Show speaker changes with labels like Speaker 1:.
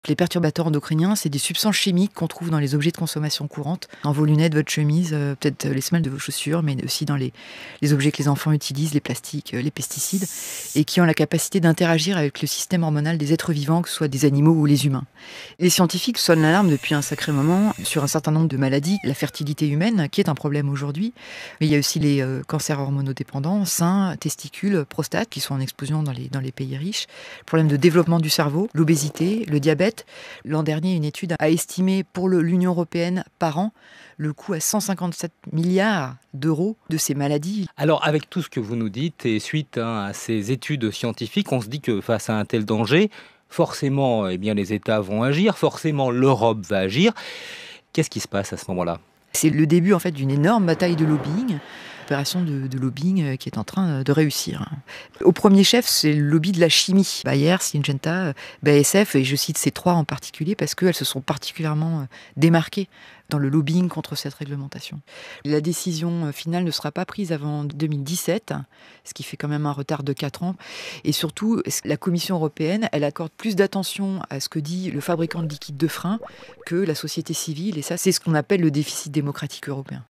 Speaker 1: Les perturbateurs endocriniens, c'est des substances chimiques qu'on trouve dans les objets de consommation courante, dans vos lunettes, votre chemise, peut-être les semelles de vos chaussures, mais aussi dans les objets que les enfants utilisent, les plastiques, les pesticides, et qui ont la capacité d'interagir avec le système hormonal des êtres vivants, que ce soit des animaux ou les humains. Les scientifiques sonnent l'alarme depuis un sacré moment sur un certain nombre de maladies, la fertilité humaine, qui est un problème aujourd'hui, mais il y a aussi les cancers hormonodépendants, seins, testicules, prostate, qui sont en explosion dans les pays riches, le problème de développement du cerveau, l'obésité, le diabète. L'an dernier, une étude a estimé pour l'Union européenne par an le coût à 157 milliards d'euros de ces maladies.
Speaker 2: Alors, avec tout ce que vous nous dites et suite à ces études scientifiques, on se dit que face à un tel danger, forcément, eh bien, les États vont agir, forcément l'Europe va agir. Qu'est-ce qui se passe à ce moment-là ?
Speaker 1: C'est le début en fait d'une énorme bataille de lobbying, opération de lobbying qui est en train de réussir. Au premier chef, c'est le lobby de la chimie. Bayer, Syngenta, BASF, et je cite ces trois en particulier parce qu'elles se sont particulièrement démarquées dans le lobbying contre cette réglementation. La décision finale ne sera pas prise avant 2017, ce qui fait quand même un retard de 4 ans. Et surtout, la Commission européenne, elle accorde plus d'attention à ce que dit le fabricant de liquide de frein que la société civile. Et ça, c'est ce qu'on appelle le déficit démocratique européen.